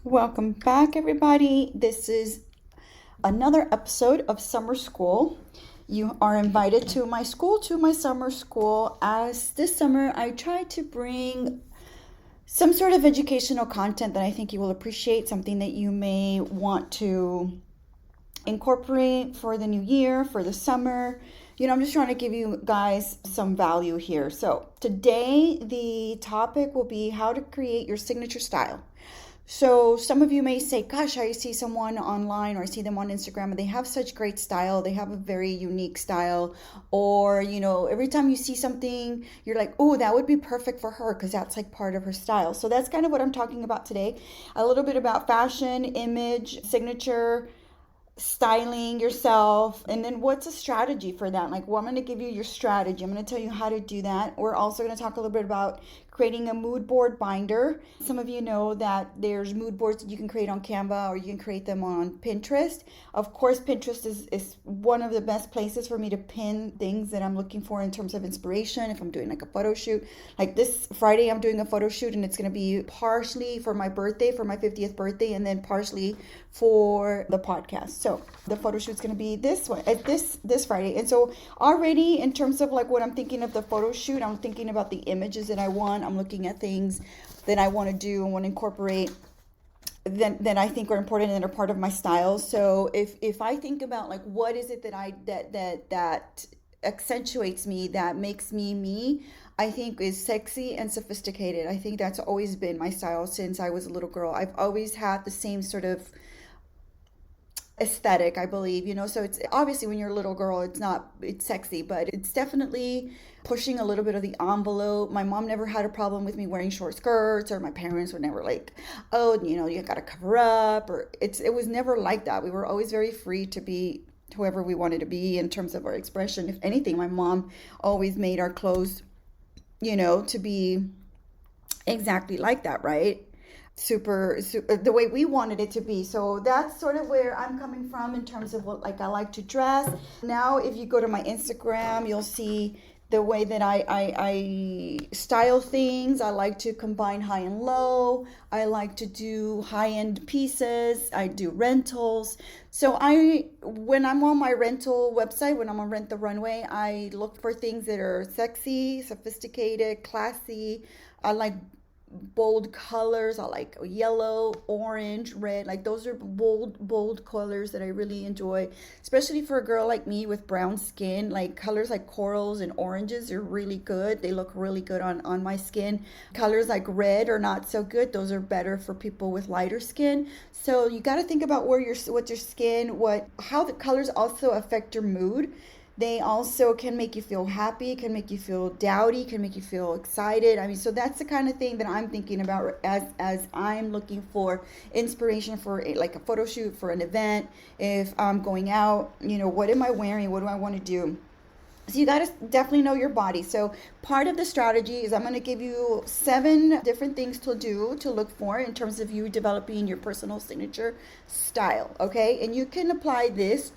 Welcome back, everybody. This is another episode of Summer School. You are invited to my summer school. As this summer, I try to bring some sort of educational content that I think you will appreciate, something that you may want to incorporate for the new year, for the summer. I'm just trying to give you guys some value here. So today, the topic will be how to create your signature style. So some of you may say, gosh, I see someone online or I see them on Instagram and they have such great style. They have a very unique style. Or, every time you see something, you're like, oh, that would be perfect for her because that's like part of her style. So that's kind of what I'm talking about today. A little bit about fashion, image, signature, styling yourself, and then what's a strategy for that. I'm going to give you your strategy. I'm going to tell you how to do that. We're also going to talk a little bit about creating a mood board binder. Some of you know that there's mood boards that you can create on Canva or you can create them on Pinterest. Of course, Pinterest is one of the best places for me to pin things that I'm looking for in terms of inspiration. If I'm doing like a photo shoot, like this Friday, I'm doing a photo shoot and it's going to be partially for my birthday, for my 50th birthday, and then partially for the podcast. So the photo shoot's going to be this Friday. And so already in terms of like what I'm thinking of the photo shoot, I'm thinking about the images that I want. I'm looking at things that I want to do and want to incorporate that I think are important and are part of my style. So if I think about like what is it that accentuates me, that makes me, I think is sexy and sophisticated. I think that's always been my style since I was a little girl. I've always had the same sort of aesthetic, I believe, so it's obviously when you're a little girl, it's sexy, but it's definitely pushing a little bit of the envelope. My mom never had a problem with me wearing short skirts, or my parents were never like, oh, you gotta cover up, or it was never like that. We were always very free to be whoever we wanted to be in terms of our expression. If anything, my mom always made our clothes, to be exactly like that, right? Super the way we wanted it to be. So that's sort of where I'm coming from in terms of what like I like to dress. Now if you go to my Instagram, you'll see the way that I style things. I like to combine high and low. I like to do high-end pieces. I do rentals. So when I'm on my rental website, when I'm on Rent the Runway, I look for things that are sexy, sophisticated, classy. I like bold colors. I like yellow, orange, red. Like those are bold colors that I really enjoy, especially for a girl like me with brown skin. Like colors like corals and oranges are really good. They look really good on my skin. Colors like red are not so good. Those are better for people with lighter skin. So you got to think about what your skin, how the colors also affect your mood. They also can make you feel happy, can make you feel dowdy, can make you feel excited. I mean, so that's the kind of thing that I'm thinking about as I'm looking for inspiration for like a photo shoot, for an event. If I'm going out, what am I wearing? What do I want to do? So you got to definitely know your body. So part of the strategy is I'm going to give you 7 different things to do, to look for in terms of you developing your personal signature style. Okay. And you can apply this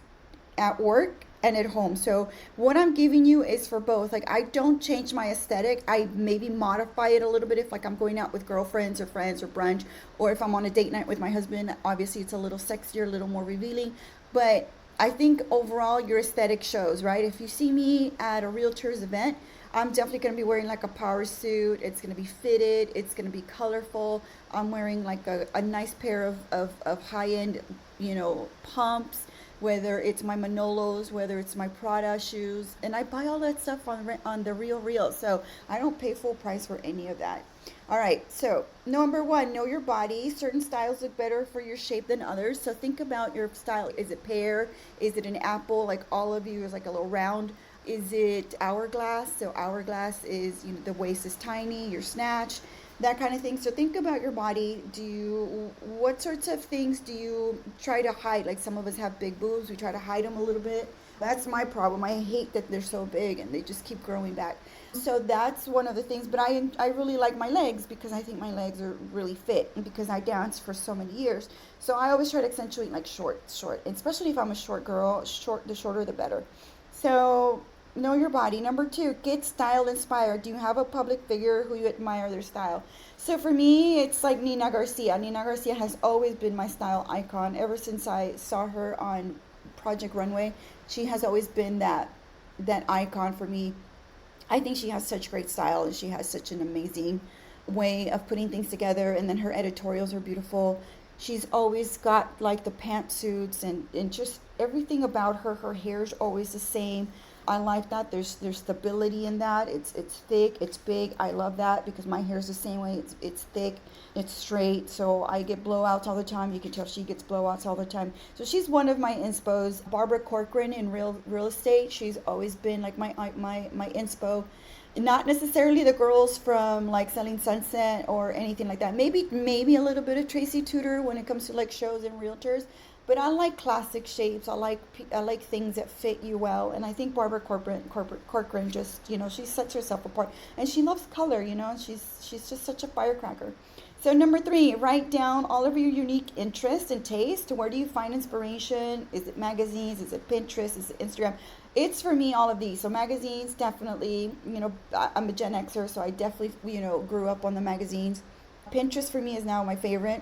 at work and at home. So what I'm giving you is for both. Like I don't change my aesthetic. I maybe modify it a little bit if like I'm going out with girlfriends or friends or brunch, or if I'm on a date night with my husband. Obviously it's a little sexier, a little more revealing, but I think overall your aesthetic shows, right? If you see me at a realtor's event, I'm definitely going to be wearing like a power suit. It's going to be fitted. It's going to be colorful. I'm wearing like a nice pair of high-end, pumps, whether it's my Manolos, whether it's my Prada shoes. And I buy all that stuff on the Real. So I don't pay full price for any of that. All right, so number 1, know your body. Certain styles look better for your shape than others. So think about your style. Is it pear? Is it an apple? Like all of you is like a little round. Is it hourglass? So hourglass is, the waist is tiny, your snatch. that kind of thing. So think about your body. What sorts of things do you try to hide? Like some of us have big boobs, we try to hide them a little bit. That's my problem. I hate that they're so big and they just keep growing back. So that's one of the things. But I really like my legs because I think my legs are really fit and because I danced for so many years. So I always try to accentuate like short, especially if I'm a short girl. The shorter the better. So know your body. Number two, get style inspired. Do you have a public figure who you admire their style? So for me, it's like Nina Garcia. Nina Garcia has always been my style icon ever since I saw her on Project Runway. She has always been that icon for me. I think she has such great style and she has such an amazing way of putting things together, and then her editorials are beautiful. She's always got like the pantsuits and just everything about her. Her hair's always the same. I like that. There's stability in that. It's thick, it's big. I love that because my hair's the same way. It's thick, it's straight. So I get blowouts all the time. You can tell she gets blowouts all the time. So she's one of my inspos. Barbara Corcoran in real estate. She's always been like my inspo. Not necessarily the girls from like Selling Sunset or anything like that. Maybe a little bit of Tracy Tudor when it comes to like shows and realtors. But I like classic shapes. I like things that fit you well. And I think Barbara Corcoran just, she sets herself apart. And she loves color, she's just such a firecracker. So number three, write down all of your unique interests and taste. Where do you find inspiration? Is it magazines? Is it Pinterest? Is it Instagram? It's for me all of these. So magazines, definitely, I'm a Gen Xer, so I definitely, grew up on the magazines. Pinterest for me is now my favorite.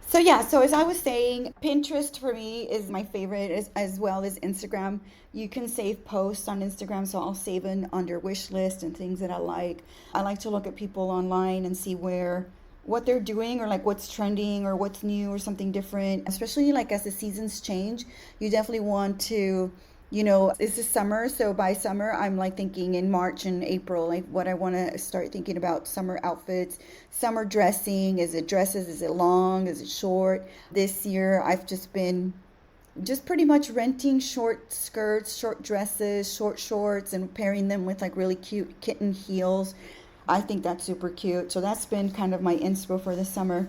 So yeah, so as I was saying, Pinterest for me is my favorite as well as Instagram. You can save posts on Instagram, so I'll save it under wish list and things that I like. I like to look at people online and see what they're doing or like what's trending or what's new or something different, especially like as the seasons change. You definitely want to, it's the summer, so by summer I'm like thinking in March and April, like what I want to start thinking about summer outfits, summer dressing. Is it dresses? Is it long? Is it short? This year I've just been pretty much renting short skirts, short dresses, short shorts, and pairing them with like really cute kitten heels. I think that's super cute. So that's been kind of my inspo for the summer.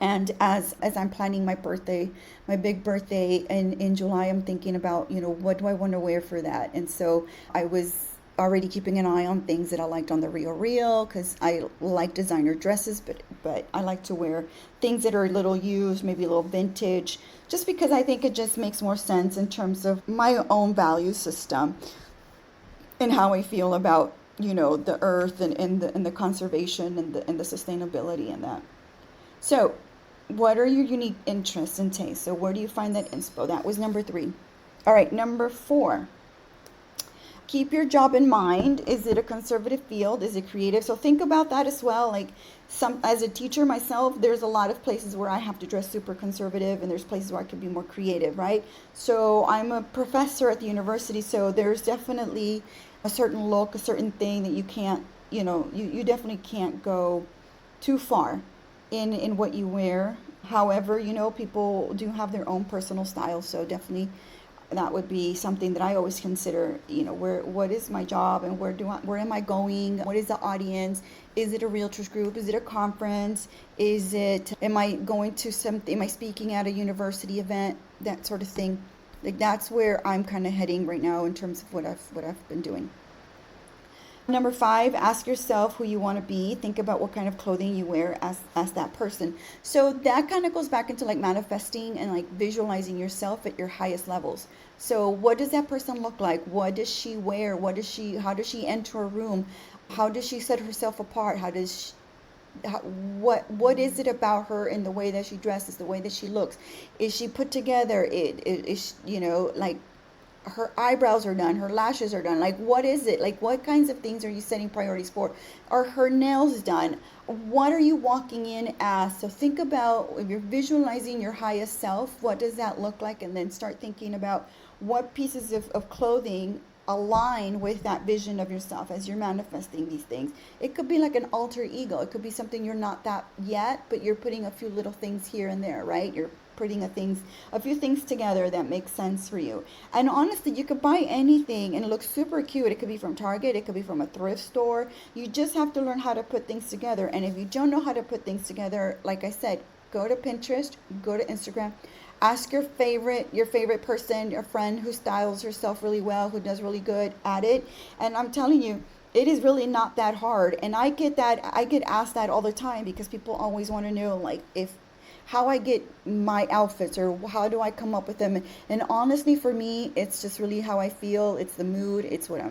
And as I'm planning my birthday, my big birthday in July, I'm thinking about, what do I want to wear for that? And so I was already keeping an eye on things that I liked on the Real because I like designer dresses, but I like to wear things that are a little used, maybe a little vintage, just because I think it just makes more sense in terms of my own value system and how I feel about, the earth and the conservation and the sustainability in that. So, what are your unique interests and tastes? So, where do you find that inspo? That was number three. All right, number four. Keep your job in mind. Is it a conservative field? Is it creative? So think about that as well. Like as a teacher myself, there's a lot of places where I have to dress super conservative, and there's places where I could be more creative, right? So I'm a professor at the university, so there's definitely a certain look, a certain thing that you can't, you definitely can't go too far in what you wear. However, people do have their own personal style, so definitely that would be something that I always consider, what is my job and where am I going? What is the audience? Is it a realtors group? Is it a conference? Am I going to something? Am I speaking at a university event? That sort of thing. Like that's where I'm kind of heading right now in terms of what I've been doing. Number five, ask yourself who you want to be. Think about what kind of clothing you wear as that person. So that kind of goes back into like manifesting and like visualizing yourself at your highest levels. So what does that person look like? What does she wear? How does she enter a room? How does she set herself apart? What is it about her in the way that she dresses, the way that she looks? Is she put together? Like her eyebrows are done, her lashes are done. Like, what is it? Like, what kinds of things are you setting priorities for? Are her nails done? What are you walking in as? So think about, if you're visualizing your highest self, what does that look like? And then start thinking about what pieces of clothing align with that vision of yourself as you're manifesting these things. It could be like an alter ego. It could be something you're not that yet, but you're putting a few little things here and there, right? You're putting a few things together that make sense for you. And honestly, you could buy anything and it looks super cute. It could be from Target, it could be from a thrift store. You just have to learn how to put things together. And if you don't know how to put things together, like I said, go to Pinterest, go to Instagram, ask your favorite person, your friend who styles herself really well, who does really good at it. And I'm telling you, it is really not that hard. And I get asked that all the time because people always want to know, like, if how I get my outfits or how do I come up with them. And honestly, for me, it's just really how I feel. It's the mood. It's what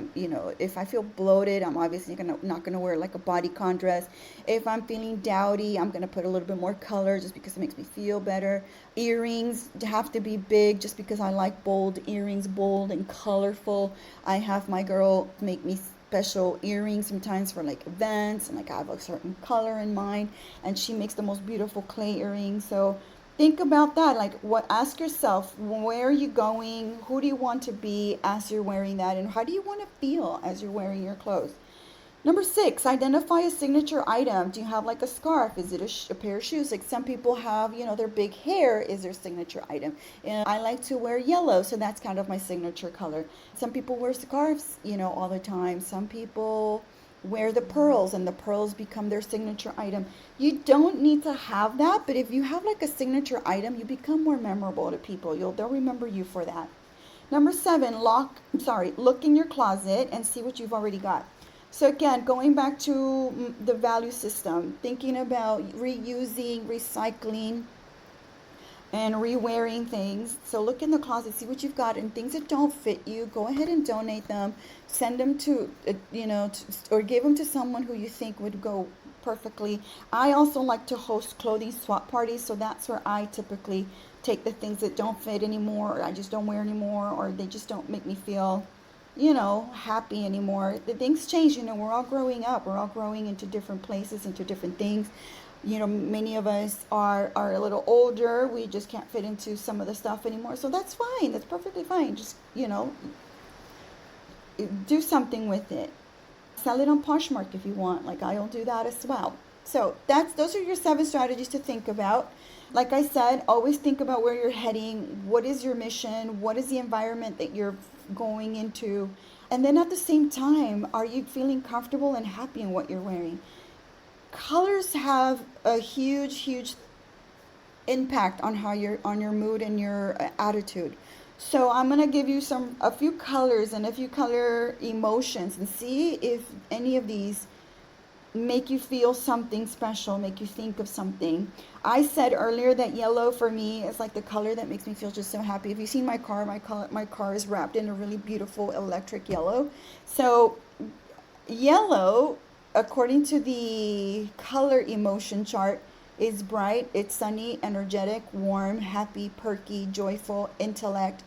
if I feel bloated, I'm obviously not gonna wear like a bodycon dress. If I'm feeling dowdy, I'm gonna put a little bit more color just because it makes me feel better. Earrings have to be big just because I like bold earrings, bold and colorful. I have my girl make me special earrings sometimes for like events, and like I have a certain color in mind, and she makes the most beautiful clay earrings. So think about that. Like, what, ask yourself, where are you going, who do you want to be as you're wearing that, and how do you want to feel as you're wearing your clothes. Number 6, identify a signature item. Do you have like a scarf? Is it a pair of shoes? Like some people have, their big hair is their signature item. And I like to wear yellow, so that's kind of my signature color. Some people wear scarves, all the time. Some people wear the pearls, and the pearls become their signature item. You don't need to have that, but if you have like a signature item, you become more memorable to people. They'll remember you for that. Number 7, look in your closet and see what you've already got. So again, going back to the value system, thinking about reusing, recycling, and re-wearing things. So look in the closet, see what you've got, and things that don't fit you, go ahead and donate them. Send them to, or give them to someone who you think would go perfectly. I also like to host clothing swap parties, so that's where I typically take the things that don't fit anymore, or I just don't wear anymore, or they just don't make me feel happy anymore. The things change, we're all growing up. We're all growing into different places, into different things. Many of us are a little older. We just can't fit into some of the stuff anymore. So that's fine. That's perfectly fine. Just, do something with it. Sell it on Poshmark if you want. Like, I'll do that as well. So those are your 7 strategies to think about. Like I said, always think about where you're heading. What is your mission? What is the environment that you're going into? And then at the same time, are you feeling comfortable and happy in what you're wearing? Colors have a huge impact on on your mood and your attitude. So I'm going to give you a few colors and a few color emotions, and see if any of these make you feel something special, make you think of something. I said earlier that yellow for me is like the color that makes me feel just so happy. If you've seen my car, my car is wrapped in a really beautiful electric yellow. So yellow, according to the color emotion chart, is bright, it's sunny, energetic, warm, happy, perky, joyful, intellect.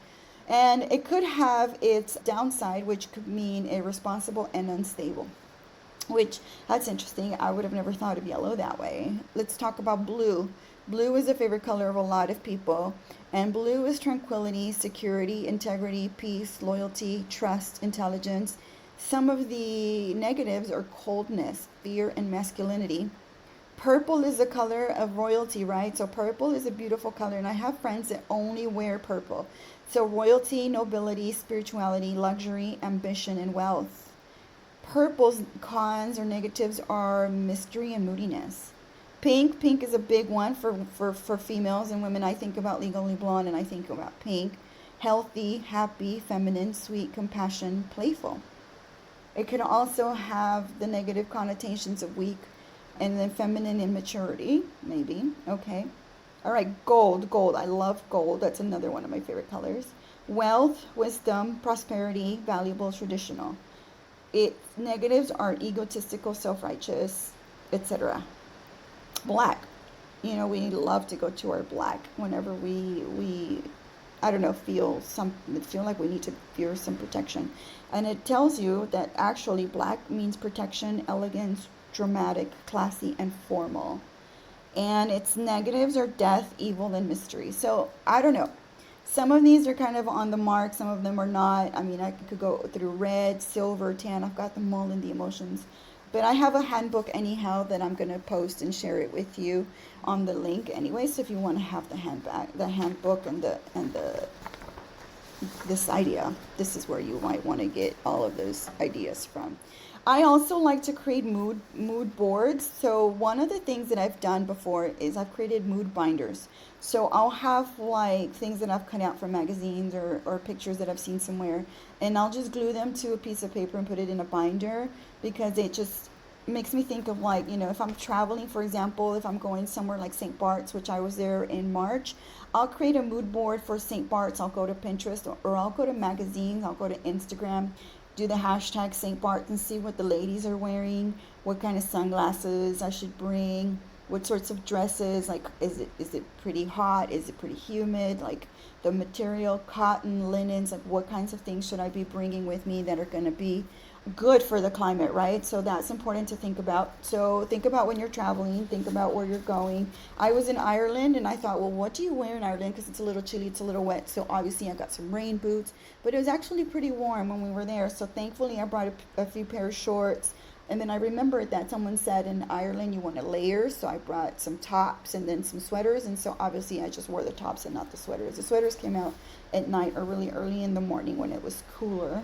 And it could have its downside, which could mean irresponsible and unstable. Which, that's interesting. I would have never thought of yellow that way. Let's talk about blue. Blue is a favorite color of a lot of people. And blue is tranquility, security, integrity, peace, loyalty, trust, intelligence. Some of the negatives are coldness, fear, and masculinity. Purple is the color of royalty, right? So purple is a beautiful color, and I have friends that only wear purple. So royalty, nobility, spirituality, luxury, ambition, and wealth. Purple's cons or negatives are mystery and moodiness. Pink is a big one for females and women. I think about Legally Blonde and I think about pink. Healthy, happy, feminine, sweet, compassion, playful. It can also have the negative connotations of weak and then feminine immaturity, maybe. Okay. All right, gold. I love gold. That's another one of my favorite colors. Wealth, wisdom, prosperity, valuable, traditional. Its negatives are egotistical, self-righteous, etc. Black. We love to go to our black whenever we I don't know, feel like we need to fear some protection. And it tells you that actually black means protection, elegance, dramatic, classy, and formal. And its negatives are death, evil, and mystery. So I don't know. Some of these are kind of on the mark, some of them are not. I mean, I could go through red, silver, tan. I've got them all in the emotions. But I have a handbook anyhow that I'm going to post and share it with you on the link anyway. So if you want to have the handbook and the this idea, this is where you might want to get all of those ideas from. I also like to create mood boards. So one of the things that I've done before is I've created mood binders. So I'll have like things that I've cut out from magazines or pictures that I've seen somewhere, and I'll just glue them to a piece of paper and put it in a binder, because it just makes me think of, like, if I'm traveling, for example, if I'm going somewhere like St. Bart's, which I was there in March, I'll create a mood board for St. Bart's. I'll go to Pinterest, or I'll go to magazines, I'll go to Instagram, do the hashtag St. Bart's and see what the ladies are wearing, what kind of sunglasses I should bring, what sorts of dresses, like is it pretty hot, is it pretty humid, like the material, cotton, linens, like what kinds of things should I be bringing with me that are going to be good for the climate, right? So that's important to think about. So think about when you're traveling, think about where you're going. I was in Ireland and I thought, well, what do you wear in Ireland? Because it's a little chilly, it's a little wet. So obviously I got some rain boots, but it was actually pretty warm when we were there. So thankfully I brought a few pair of shorts. And then I remembered that someone said in Ireland you want to layer, so I brought some tops and then some sweaters. And so obviously I just wore the tops and not the sweaters. The sweaters came out at night or really early in the morning when it was cooler.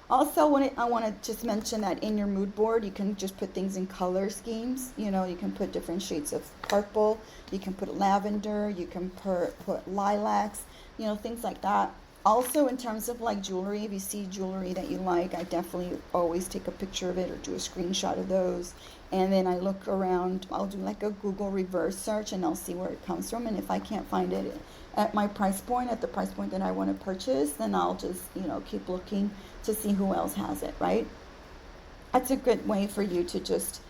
Also, I want to just mention that in your mood board, you can just put things in color schemes. You can put different shades of purple, you can put lavender, you can put lilacs, things like that. Also, in terms of like jewelry, if you see jewelry that you like, I definitely always take a picture of it or do a screenshot of those. And then I look around, I'll do like a Google reverse search and I'll see where it comes from. And if I can't find it at my price point, at the price point that I want to purchase, then I'll just, keep looking to see who else has it, right? That's a good way for you to just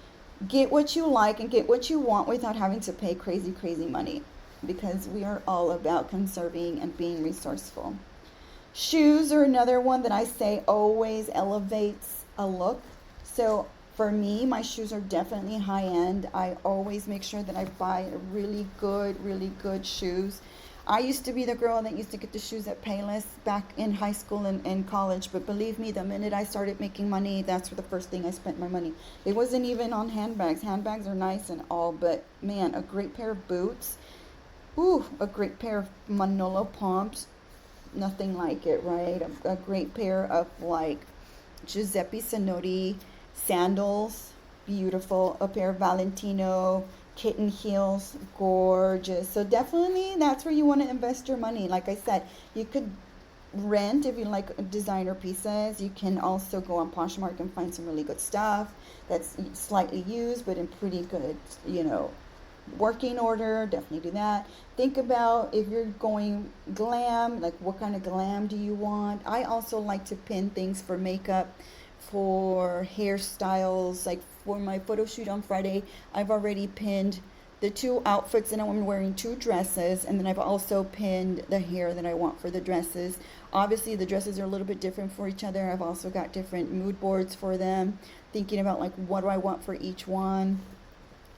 get what you like and get what you want without having to pay crazy, crazy money, because we are all about conserving and being resourceful. Shoes are another one that I say always elevates a look. So for me, my shoes are definitely high end. I always make sure that I buy really good shoes. I used to be the girl that used to get the shoes at Payless back in high school and college, but believe me, the minute I started making money, that's the first thing I spent my money. It wasn't even on handbags. Handbags are nice and all, but man, a great pair of boots, a great pair of Manolo pumps, nothing like it, right? A great pair of like Giuseppe Zanotti sandals, beautiful. A pair of Valentino kitten heels, gorgeous. So definitely that's where you want to invest your money. Like I said, you could rent if you like designer pieces. You can also go on Poshmark and find some really good stuff that's slightly used but in pretty good, working order. Definitely do that. Think about if you're going glam, like what kind of glam do you want. I also like to pin things for makeup, for hairstyles. Like for my photo shoot on Friday, I've already pinned the 2 outfits, and I'm wearing 2 dresses, and then I've also pinned the hair that I want for the dresses. Obviously the dresses are a little bit different for each other. I've also got different mood boards for them, thinking about like what do I want for each one.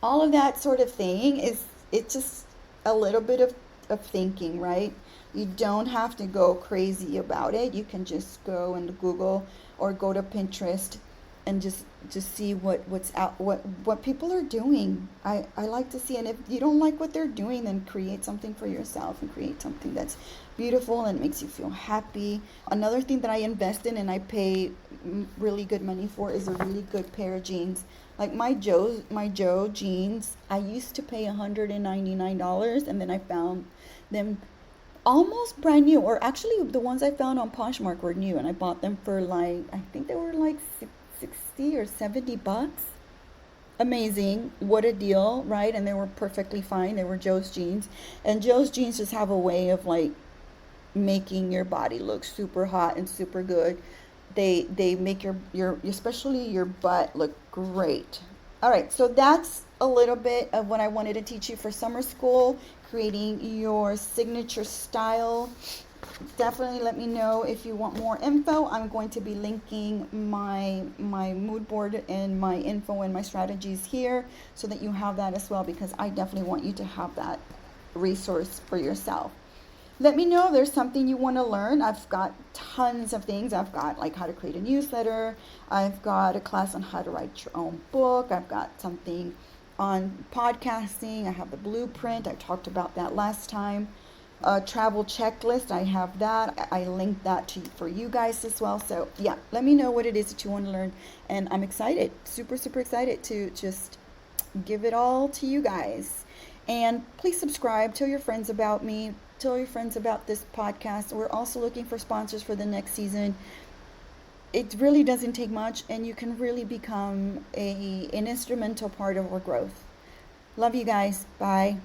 All of that sort of thing it's just a little bit of thinking, right? You don't have to go crazy about it. You can just go and Google or go to Pinterest and just see what's out, what people are doing. I like to see, and if you don't like what they're doing, then create something for yourself and create something that's beautiful and makes you feel happy. Another thing that I invest in and I pay really good money for is a really good pair of jeans. Like my Joe jeans, I used to pay $199, and then I found them almost brand new, or actually the ones I found on Poshmark were new, and I bought them for like, I think they were like 60 or 70 bucks. Amazing. What a deal, right? And they were perfectly fine. They were Joe's jeans, and Joe's jeans just have a way of like making your body look super hot and super good. They make your especially your butt look great. All right, so that's a little bit of what I wanted to teach you for summer school, creating your signature style. Definitely let me know if you want more info. I'm going to be linking my mood board and my info and my strategies here so that you have that as well, because I definitely want you to have that resource for yourself. Let me know if there's something you want to learn. I've got tons of things. I've got like how to create a newsletter. I've got a class on how to write your own book. I've got something on podcasting. I have the blueprint. I talked about that last time. A travel checklist. I have that. I linked that for you guys as well. So yeah, let me know what it is that you want to learn. And I'm excited, super, super excited to just give it all to you guys. And please subscribe. Tell your friends about me. Tell your friends about this podcast. We're also looking for sponsors for the next season. It really doesn't take much, and you can really become an instrumental part of our growth. Love you guys. Bye.